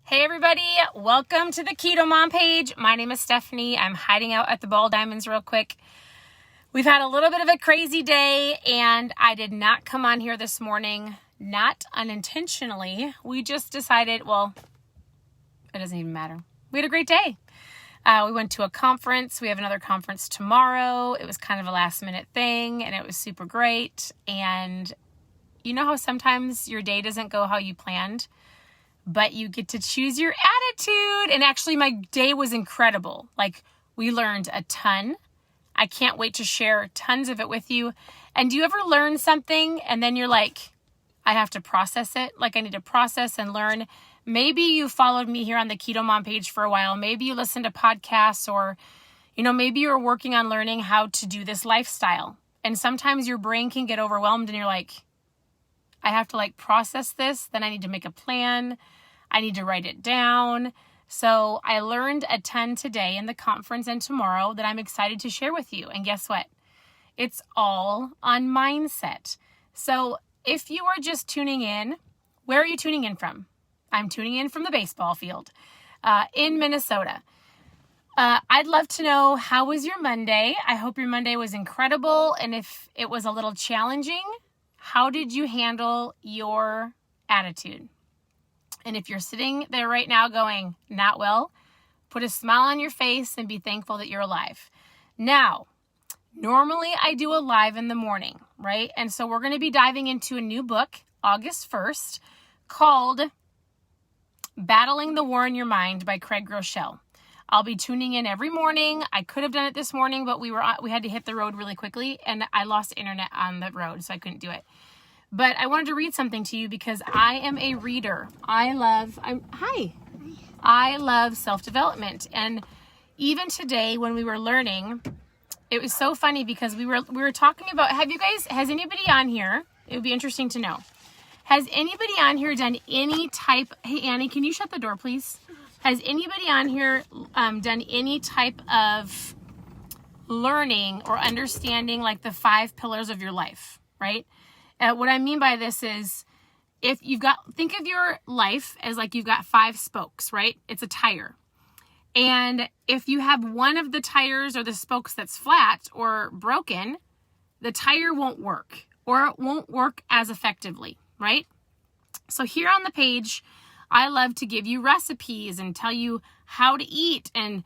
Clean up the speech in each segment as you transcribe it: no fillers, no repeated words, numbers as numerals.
Hey everybody, welcome to the Keto Mom page. My name is Stephanie. I'm hiding out at the Ball Diamonds real quick. We've had a little bit of a crazy day and I did not come on here this morning, not unintentionally. We just decided, well, it doesn't even matter. We had a great day. We went to a conference. We have another conference tomorrow. It was kind of a last minute thing and it was super great. And you know how sometimes your day doesn't go how you planned, but you get to choose your attitude. And actually my day was incredible. Like, we learned a ton. I can't wait to share tons of it with you. And do you ever learn something and then you're like, I have to process it? Like, I need to process and learn. Maybe you followed me here on the Keto Mom page for a while. Maybe you listened to podcasts, or, maybe you're working on learning how to do this lifestyle. And sometimes your brain can get overwhelmed and you're like, I have to process this. Then I need to make a plan. I need to write it down. So I learned a ton today in the conference and tomorrow that I'm excited to share with you. And guess what? It's all on mindset. So if you are just tuning in, where are you tuning in from? I'm tuning in from the baseball field in Minnesota. I'd love to know, how was your Monday? I hope your Monday was incredible. And if it was a little challenging, how did you handle your attitude? And if you're sitting there right now going, not well, put a smile on your face and be thankful that you're alive. Now, normally I do a live in the morning, right? And so we're going to be diving into a new book, August 1st, called Battling the War in Your Mind by Groeschel. I'll be tuning in every morning. I could have done it this morning, but we had to hit the road really quickly and I lost internet on the road, so I couldn't do it. But I wanted to read something to you because I am a reader. I love self-development. And even today when we were learning, it was so funny because we were talking about, has anybody on here, it would be interesting to know, has anybody on here done any type, hey Annie, can you shut the door please? Has anybody on here done any type of learning or understanding the 5 pillars of your life, right? What I mean by this is, think of your life as you've got 5 spokes, right? It's a tire. And if you have one of the tires or the spokes that's flat or broken, the tire won't work, or it won't work as effectively, right? So here on the page, I love to give you recipes and tell you how to eat and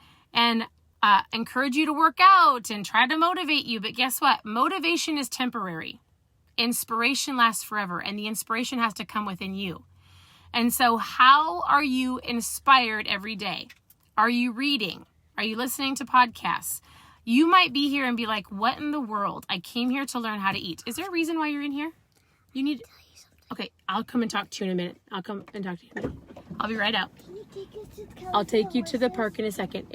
encourage you to work out and try to motivate you. But guess what? Motivation is temporary. Inspiration lasts forever, and the inspiration has to come within you. And so how are you inspired every day? Are you reading? Are you listening to podcasts? You might be here and be like, what in the world? I came here to learn how to eat. Is there a reason why you're in here? You need... Okay, I'll come and talk to you in a minute. I'll come and talk to you in a minute. I'll be right out. Can you take us to I'll take you to the park in a second.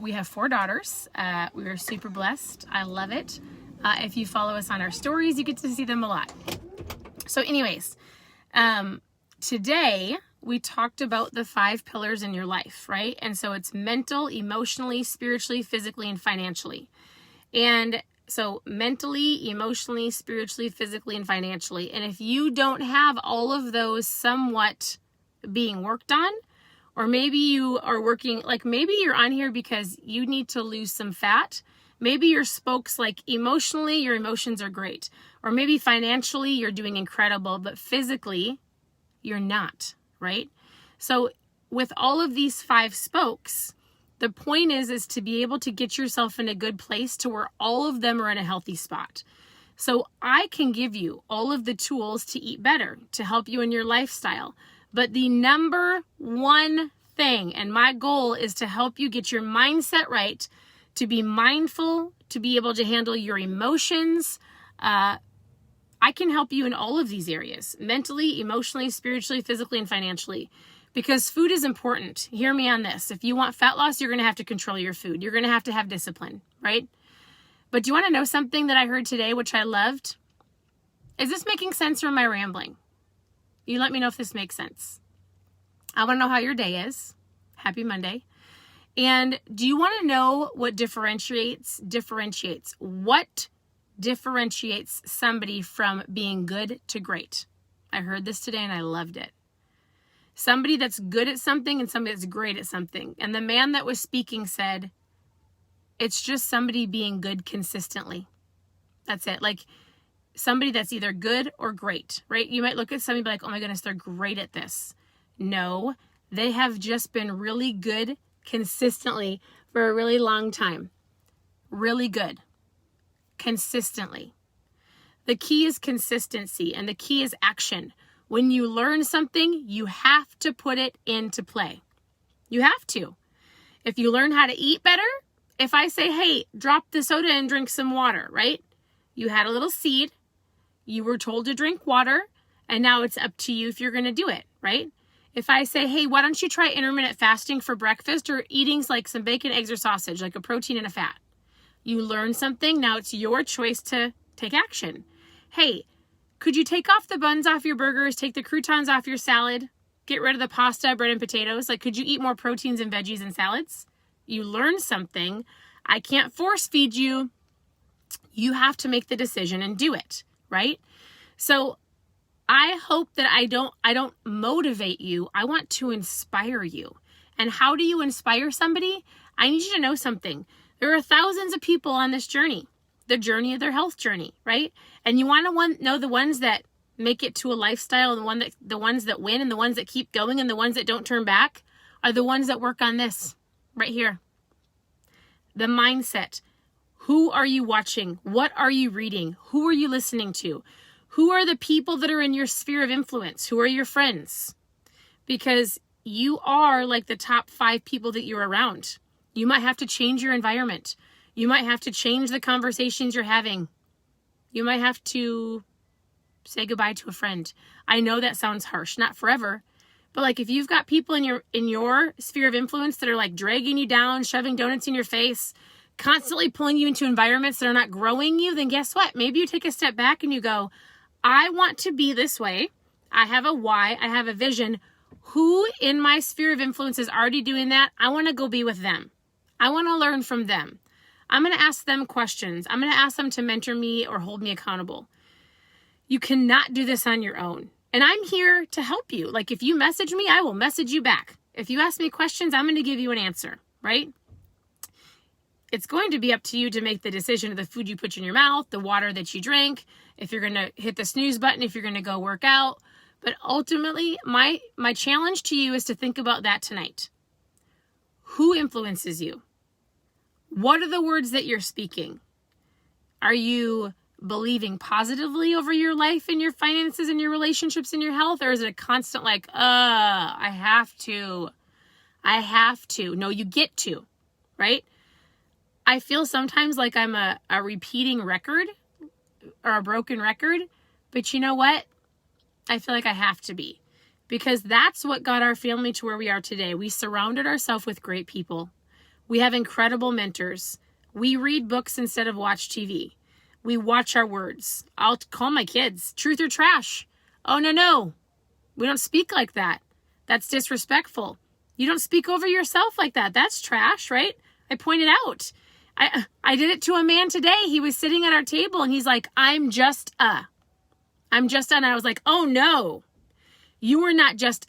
We have 4 daughters. We are super blessed. I love it. If you follow us on our stories, you get to see them a lot. So anyways, today we talked about the 5 pillars in your life, right? And so it's mental, emotionally, spiritually, physically, and financially. And so mentally, emotionally, spiritually, physically, and financially. And if you don't have all of those somewhat being worked on, or maybe you are working, maybe you're on here because you need to lose some fat. Maybe your spokes, emotionally, your emotions are great. Or maybe financially, you're doing incredible, but physically, you're not, right? So with all of these 5 spokes, the point is to be able to get yourself in a good place to where all of them are in a healthy spot. So I can give you all of the tools to eat better, to help you in your lifestyle. But the number one thing, and my goal is to help you get your mindset right, to be mindful, to be able to handle your emotions. I can help you in all of these areas, mentally, emotionally, spiritually, physically, and financially. Because food is important. Hear me on this. If you want fat loss, you're going to have to control your food. You're going to have discipline, right? But do you want to know something that I heard today, which I loved? Is this making sense, or am I rambling? You let me know if this makes sense. I want to know how your day is. Happy Monday. And do you want to know what differentiates somebody from being good to great? I heard this today and I loved it. Somebody that's good at something and somebody that's great at something. And the man that was speaking said, it's just somebody being good consistently. That's it. Like somebody that's either good or great, right? You might look at somebody and be like, oh my goodness, they're great at this. No, they have just been really good consistently for a really long time. Really good. Consistently. The key is consistency and the key is action. When you learn something, you have to put it into play. You have to. If you learn how to eat better, if I say, hey, drop the soda and drink some water, right? You had a little seed. You were told to drink water, and now it's up to you if you're going to do it, right? If I say, hey, why don't you try intermittent fasting for breakfast or eating like some bacon, eggs, or sausage, like a protein and a fat. You learn something. Now it's your choice to take action. Hey, could you take off the buns off your burgers, take the croutons off your salad, get rid of the pasta, bread, and potatoes? Like, could you eat more proteins and veggies and salads? You learn something. I can't force feed you. You have to make the decision and do it, right? So I hope that I don't motivate you. I want to inspire you. And how do you inspire somebody? I need you to know something. There are thousands of people on this journey, the journey of their health journey, right? And you want to know the ones that make it to a lifestyle, and the ones that win, and the ones that keep going, and the ones that don't turn back are the ones that work on this right here. The mindset. Who are you watching? What are you reading? Who are you listening to? Who are the people that are in your sphere of influence? Who are your friends? Because you are like the top 5 people that you're around. You might have to change your environment. You might have to change the conversations you're having. You might have to say goodbye to a friend. I know that sounds harsh, not forever. But like if you've got people in your sphere of influence that are like dragging you down, shoving donuts in your face, constantly pulling you into environments that are not growing you, then guess what? Maybe you take a step back and you go, I want to be this way. I have a why. I have a vision. Who in my sphere of influence is already doing that? I want to go be with them. I want to learn from them. I'm going to ask them questions. I'm going to ask them to mentor me or hold me accountable. You cannot do this on your own. And I'm here to help you. Like if you message me, I will message you back. If you ask me questions, I'm going to give you an answer, right? It's going to be up to you to make the decision of the food you put in your mouth, the water that you drink, if you're going to hit the snooze button, if you're going to go work out. But ultimately, my challenge to you is to think about that tonight. Who influences you? What are the words that you're speaking? Are you believing positively over your life and your finances and your relationships and your health? Or is it a constant like, I have to. No, you get to, right? I feel sometimes like I'm a repeating record or a broken record, but you know what? I feel like I have to be, because that's what got our family to where we are today. We surrounded ourselves with great people. We have incredible mentors. We read books instead of watch TV. We watch our words. I'll call my kids truth or trash. Oh, no. We don't speak like that. That's disrespectful. You don't speak over yourself like that. That's trash, right? I pointed out. I did it to a man today. He was sitting at our table and he's like, I'm just a. And I was like, oh no, you are not just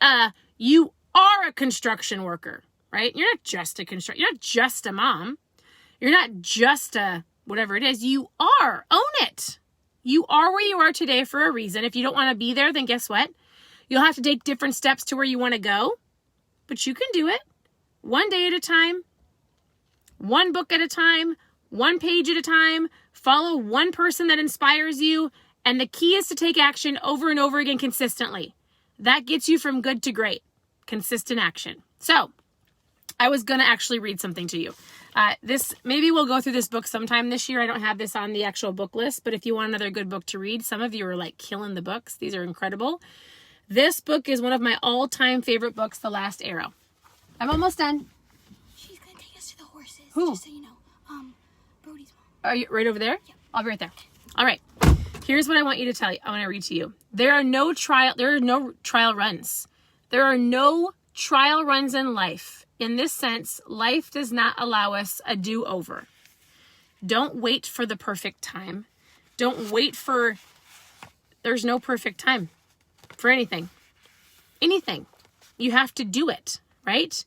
you are a construction worker, right? You're not just you're not just a mom. You're not just a whatever it is. You are. Own it. You are where you are today for a reason. If you don't want to be there, then guess what? You'll have to take different steps to where you want to go, but you can do it one day at a time, one book at a time, one page at a time. Follow one person that inspires you. And the key is to take action over and over again consistently. That gets you from good to great. Consistent action. So I was going to actually read something to you. Maybe we'll go through this book sometime this year. I don't have this on the actual book list, but if you want another good book to read, some of you are like killing the books. These are incredible. This book is one of my all-time favorite books, The Last Arrow. I'm almost done. She's going to take us to the horses. Who? Just so you know. Brody's mom. Are you right over there? Yep. I'll be right there. All right. Here's what I want you to tell you. I want to read to you. There are no trial runs. There are no trial runs in life. In this sense, life does not allow us a do-over. Don't wait for the perfect time. There's no perfect time for anything. Anything. You have to do it, right?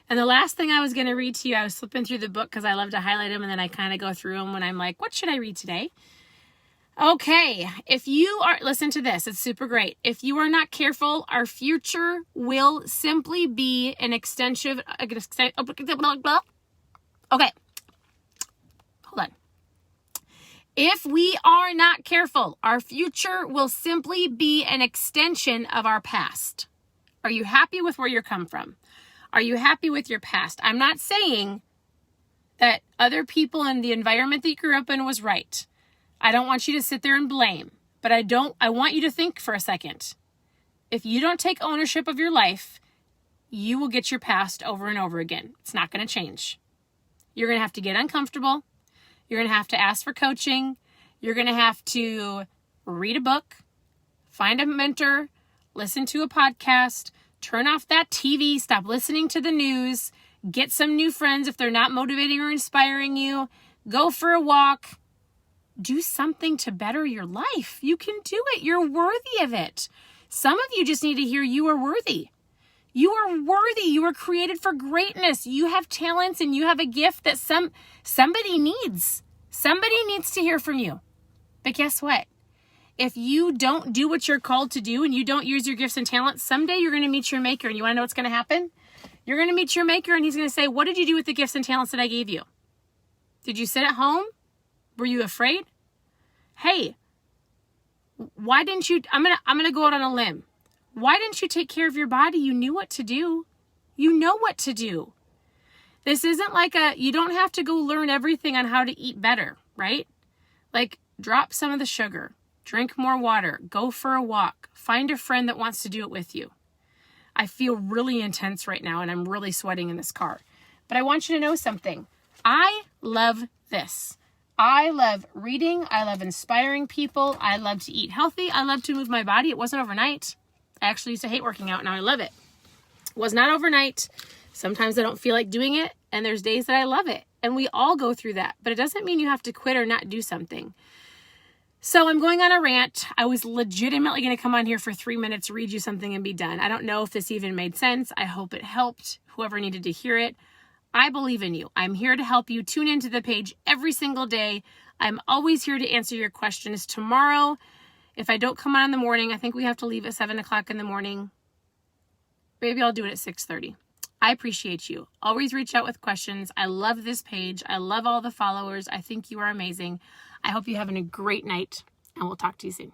And the last thing I was going to read to you, I was flipping through the book because I love to highlight them, and then I kind of go through them when I'm like, what should I read today? Okay, listen to this, it's super great. If you are not careful, our future will simply be an extension. Okay, hold on. If we are not careful, our future will simply be an extension of our past. Are you happy with where you come from? Are you happy with your past? I'm not saying that other people and the environment that you grew up in was right. I don't want you to sit there and blame, but I want you to think for a second. If you don't take ownership of your life, you will get your past over and over again. It's not going to change. You're going to have to get uncomfortable. You're going to have to ask for coaching. You're going to have to read a book, find a mentor, listen to a podcast, turn off that TV, stop listening to the news, get some new friends if they're not motivating or inspiring you, go for a walk. Do something to better your life. You can do it. You're worthy of it. Some of you just need to hear you are worthy. You are worthy. You are created for greatness. You have talents and you have a gift that somebody needs. Somebody needs to hear from you. But guess what? If you don't do what you're called to do and you don't use your gifts and talents, someday you're going to meet your maker. And you want to know what's going to happen? You're going to meet your maker and he's going to say, what did you do with the gifts and talents that I gave you? Did you sit at home? Were you afraid? Hey, why didn't you, I'm going to go out on a limb. Why didn't you take care of your body? You knew what to do. You know what to do. This isn't like you don't have to go learn everything on how to eat better, right? Like drop some of the sugar, drink more water, go for a walk, find a friend that wants to do it with you. I feel really intense right now and I'm really sweating in this car. But I want you to know something. I love this. I love reading. I love inspiring people. I love to eat healthy. I love to move my body. It wasn't overnight. I actually used to hate working out. Now I love it. It was not overnight. Sometimes I don't feel like doing it. And there's days that I love it. And we all go through that. But it doesn't mean you have to quit or not do something. So I'm going on a rant. I was legitimately going to come on here for 3 minutes, read you something and be done. I don't know if this even made sense. I hope it helped whoever needed to hear it. I believe in you. I'm here to help you. Tune into the page every single day. I'm always here to answer your questions. Tomorrow, if I don't come on in the morning, I think we have to leave at 7 o'clock in the morning. Maybe I'll do it at 6:30. I appreciate you. Always reach out with questions. I love this page. I love all the followers. I think you are amazing. I hope you're having a great night, and we'll talk to you soon.